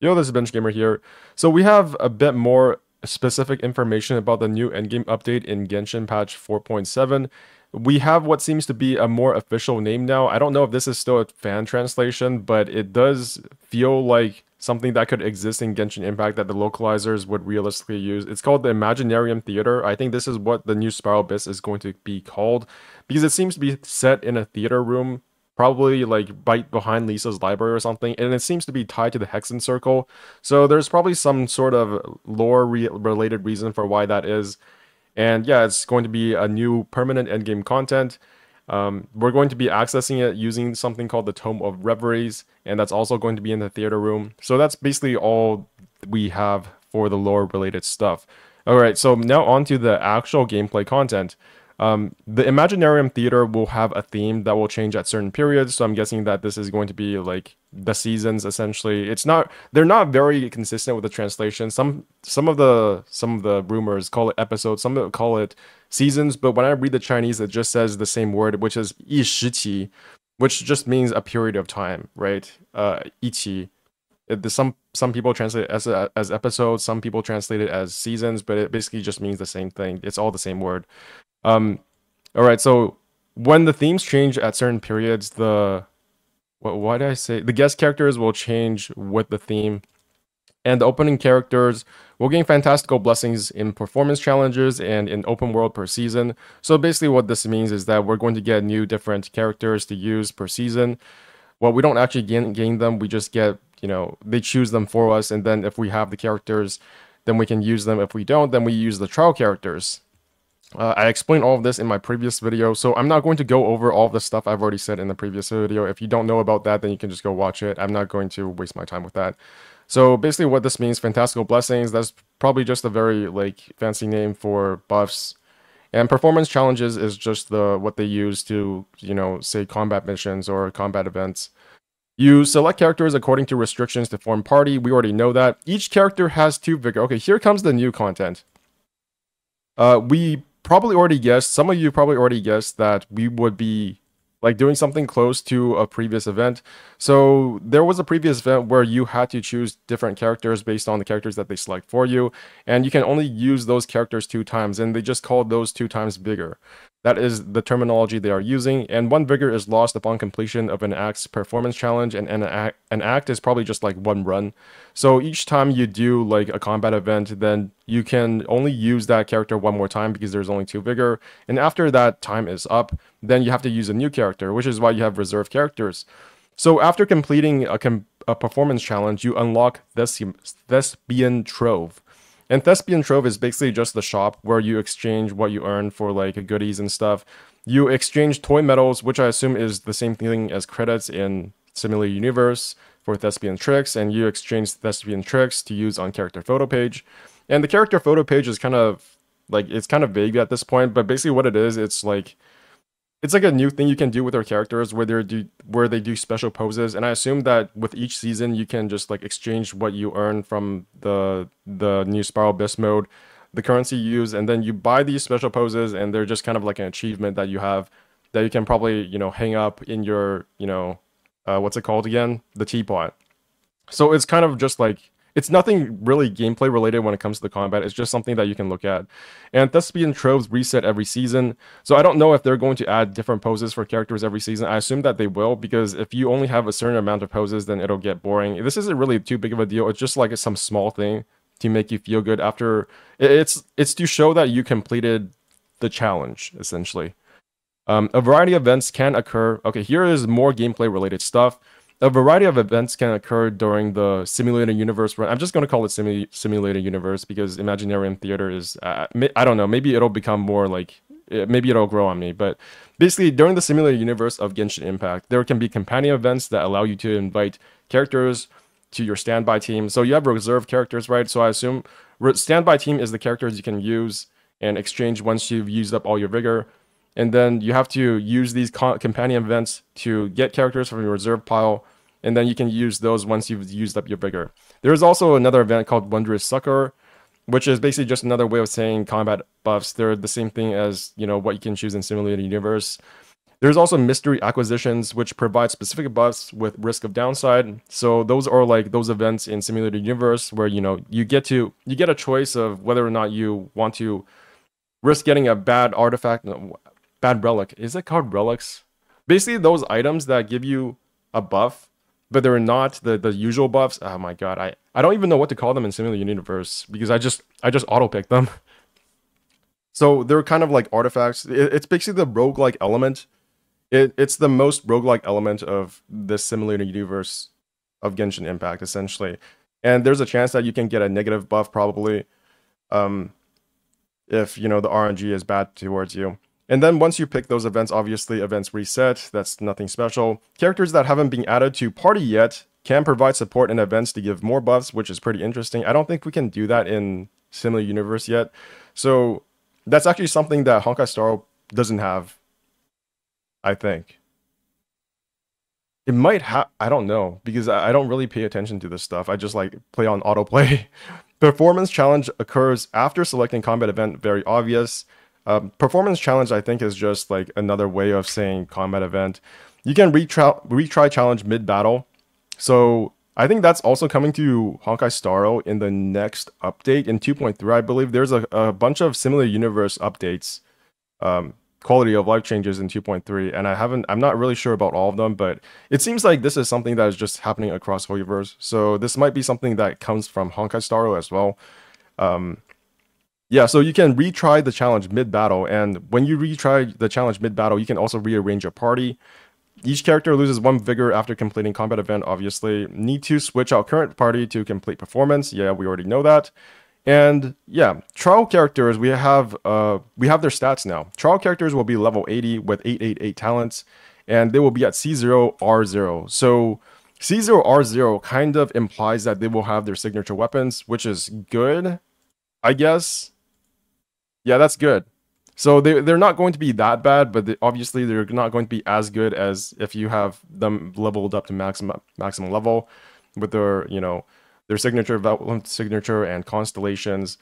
Yo, this is Bench Gamer here. So we have a bit more specific information about the new endgame update in Genshin patch 4.7. We have what seems to be a more official name now. I don't know if this is still a fan translation, but it does feel like something that could exist in Genshin Impact that the localizers would realistically use. It's called the Imaginarium Theater. I think this is what the new Spiral Abyss is going to be called because it seems to be set in a theater room, probably like right behind Lisa's library or something, and it seems to be tied to the Hexen Circle. So there's probably some sort of lore related reason for why that is. And yeah, it's going to be a new permanent endgame content. We're going to be accessing it using something called the Tome of Reveries, and that's also going to be in the theater room. So that's basically all we have for the lore related stuff. All right, so now on to the actual gameplay content. The Imaginarium Theater will have a theme that will change at certain periods, so I'm guessing that this is going to be like the seasons essentially. They're not very consistent with the translation. Some of the rumors call it episodes, some of them call it seasons, but when I read the Chinese, it just says the same word, which is 一时期, which just means a period of time, right? 一期. Some people translate it as episodes, some people translate it as seasons, but it basically just means the same thing. It's all the same word. Um, all right. So when the themes change at certain periods, why did I say the guest characters will change with the theme, and the opening characters will gain fantastical blessings in performance challenges and in open world per season. So basically, what this means is that we're going to get new different characters to use per season. Well, we don't actually gain them. We just get, they choose them for us, and then if we have the characters, then we can use them. If we don't, then we use the trial characters. I explained all of this in my previous video, so I'm not going to go over all of the stuff I've already said in the previous video. If you don't know about that, then you can just go watch it. I'm not going to waste my time with that. So basically what this means, fantastical blessings, that's probably just a very like fancy name for buffs. And performance challenges is just what they use to, say combat missions or combat events. You select characters according to restrictions to form party. We already know that. Each character has 2 vigor. Okay, here comes the new content. We probably already guessed, some of you probably already guessed that we would be like doing something close to a previous event. So there was a previous event where you had to choose different characters based on the characters that they select for you, and you can only use those characters 2 times, and they just called those 2 times vigor. That is the terminology they are using, and 1 vigor is lost upon completion of an act's performance challenge, and an act is probably just like 1 run. So each time you do like a combat event, then you can only use that character 1 more time because there's only 2 vigor, and after that time is up, then you have to use a new character, which is why you have reserve characters. So after completing a performance challenge, you unlock Thespian Trove. And Thespian Trove is basically just the shop where you exchange what you earn for like goodies and stuff. You exchange toy medals, which I assume is the same thing as credits in Simulator Universe, for Thespian Tricks, and you exchange Thespian Tricks to use on character photo page. And the character photo page is kind of like, it's kind of vague at this point, but basically what it is, it's like a new thing you can do with our characters where they do special poses, and I assume that with each season you can just like exchange what you earn from the new Spiral Abyss mode, the currency you use, and then you buy these special poses, and they're just kind of like an achievement that you have that you can probably hang up in your what's it called again, the teapot. So it's kind of just like, it's nothing really gameplay related when it comes to the combat. It's just something that you can look at. And Thespian Troves reset every season. So I don't know if they're going to add different poses for characters every season. I assume that they will, because if you only have a certain amount of poses, then it'll get boring. This isn't really too big of a deal. It's just like some small thing to make you feel good after. It's to show that you completed the challenge, essentially. A variety of events can occur. Okay, here is more gameplay related stuff. A variety of events can occur during the Simulator Universe run. I'm just going to call it Simulator Universe because Imaginarium Theater is, I don't know, maybe it'll become more like, maybe it'll grow on me. But basically, during the Simulator Universe of Genshin Impact, there can be companion events that allow you to invite characters to your standby team. So you have reserve characters, right? So I assume standby team is the characters you can use and exchange once you've used up all your vigor. And then you have to use these companion events to get characters from your reserve pile, and then you can use those once you've used up your vigor. There is also another event called Wondrous Succor, which is basically just another way of saying combat buffs. They're the same thing as what you can choose in Simulator Universe. There's also mystery acquisitions, which provide specific buffs with risk of downside. So those are like those events in Simulated Universe where you get a choice of whether or not you want to risk getting a bad artifact, no, bad relic. Is it called relics? Basically, those items that give you a buff, but they're not the usual buffs. Oh my god, I don't even know what to call them in Simulated Universe because I just auto pick them. So they're kind of like artifacts. It's basically the roguelike element. It's the most roguelike element of this simulated universe of Genshin Impact, essentially. And there's a chance that you can get a negative buff probably, if the RNG is bad towards you. And then once you pick those events, obviously events reset. That's nothing special. Characters that haven't been added to party yet can provide support in events to give more buffs, which is pretty interesting. I don't think we can do that in Simulated Universe yet. So that's actually something that Honkai Star doesn't have, I think. It might have, I don't know, because I don't really pay attention to this stuff. I just like play on autoplay. Performance challenge occurs after selecting combat event, very obvious. Performance challenge, I think, is just like another way of saying combat event. You can retry challenge mid-battle. So I think that's also coming to Honkai Star Rail in the next update in 2.3. I believe there's a bunch of similar universe updates, quality of life changes in 2.3, and I'm not really sure about all of them, but it seems like this is something that is just happening across Hoyoverse. So this might be something that comes from Honkai Star Rail as well. Yeah, so you can retry the challenge mid-battle, and when you retry the challenge mid-battle, you can also rearrange your party. Each character loses 1 vigor after completing combat event, obviously. Need to switch out current party to complete performance. Yeah, we already know that. And yeah, trial characters, we have their stats now. Trial characters will be level 80 with 888 talents, and they will be at C0, R0. So C0, R0 kind of implies that they will have their signature weapons, which is good, I guess. Yeah, that's good. So they're not going to be that bad, but obviously they're not going to be as good as if you have them leveled up to maximum level with their signature and constellations.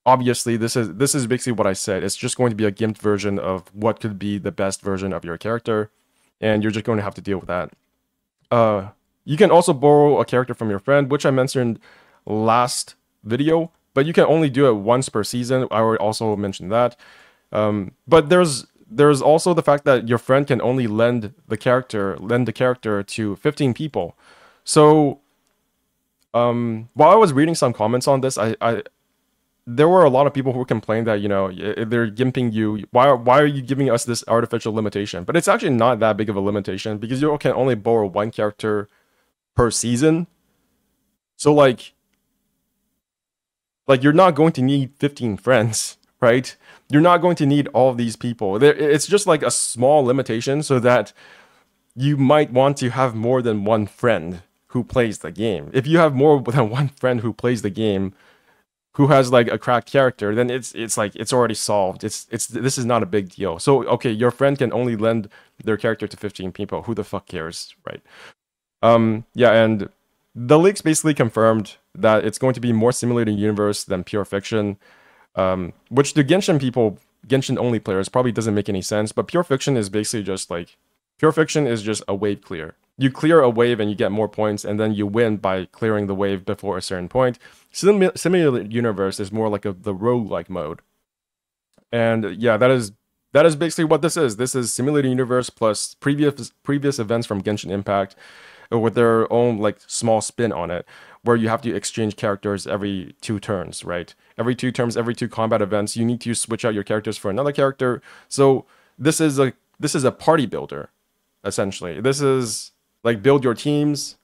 Obviously, this is basically what I said. It's just going to be a gimped version of what could be the best version of your character, and you're just going to have to deal with that. You can also borrow a character from your friend, which I mentioned last video, but you can only do it once per season. I would also mention that. But there's also the fact that your friend can only lend the character to 15 people. So while I was reading some comments on this, there were a lot of people who complained that they're gimping you. Why are you giving us this artificial limitation? But it's actually not that big of a limitation because you can only borrow 1 character per season. So like you're not going to need 15 friends, right? You're not going to need all of these people. It's just like a small limitation so that you might want to have more than 1 friend who plays the game. If you have more than 1 friend who plays the game, who has like a cracked character, then it's like it's already solved. This is not a big deal. So okay, your friend can only lend their character to 15 people. Who the fuck cares, right? Yeah, and the leaks basically confirmed that it's going to be more simulated universe than pure fiction, which to Genshin only players probably doesn't make any sense. But pure fiction is basically just like pure fiction is just a wave clear. You clear a wave and you get more points, and then you win by clearing the wave before a certain point. Simulated universe is more like the roguelike mode. And yeah, that is basically what this is. This is simulated universe plus previous events from Genshin Impact with their own like small spin on it, where you have to exchange characters every 2 turns, right? Every 2 turns, every 2 combat events, you need to switch out your characters for another character. So this is a party builder, essentially. This is like build your teams,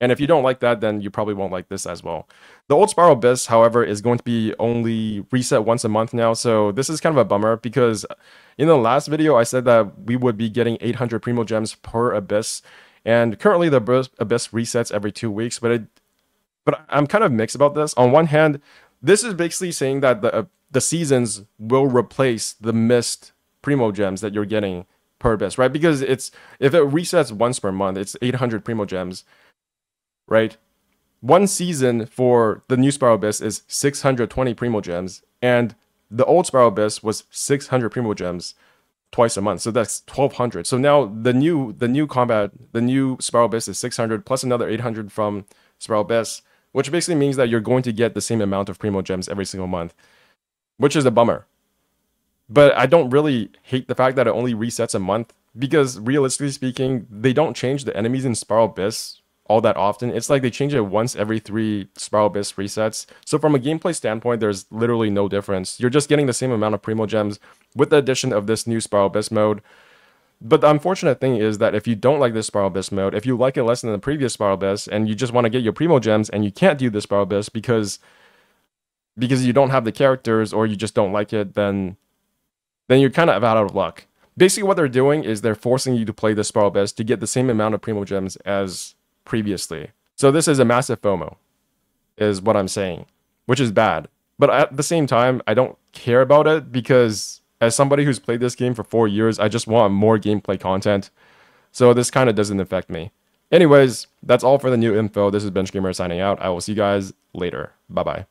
and if you don't like that, then you probably won't like this as well. The old Spiral Abyss, however, is going to be only reset once a month now, so this is kind of a bummer because in the last video I said that we would be getting 800 Primo Gems per Abyss, and currently the Abyss resets every 2 weeks, but I'm kind of mixed about this. On one hand, this is basically saying that the seasons will replace the missed Primo Gems that you're getting per Abyss, right? Because if it resets once per month, it's 800 Primo Gems, right? 1 season for the new Spiral Abyss is 620 Primo Gems, and the old Spiral Abyss was 600 Primo Gems twice a month. So that's 1,200. So now the new Spiral Abyss is 600 plus another 800 from Spiral Abyss, which basically means that you're going to get the same amount of Primo Gems every single month, which is a bummer. But I don't really hate the fact that it only resets a month because realistically speaking, they don't change the enemies in Spiral Abyss all that often. It's like they change it once every 3 Spiral Abyss resets. So from a gameplay standpoint, there's literally no difference. You're just getting the same amount of Primo Gems with the addition of this new Spiral Abyss mode. But the unfortunate thing is that if you don't like this Spiral Abyss mode, if you like it less than the previous Spiral Abyss, and you just want to get your Primo Gems and you can't do the Spiral Abyss because you don't have the characters or you just don't like it, then you're kind of out of luck. Basically, what they're doing is they're forcing you to play the Spiral Abyss to get the same amount of Primo Gems as previously. So this is a massive FOMO, is what I'm saying, which is bad. But at the same time, I don't care about it because as somebody who's played this game for 4 years, I just want more gameplay content. So this kind of doesn't affect me. Anyways, that's all for the new info. This is BenchGamer signing out. I will see you guys later. Bye-bye.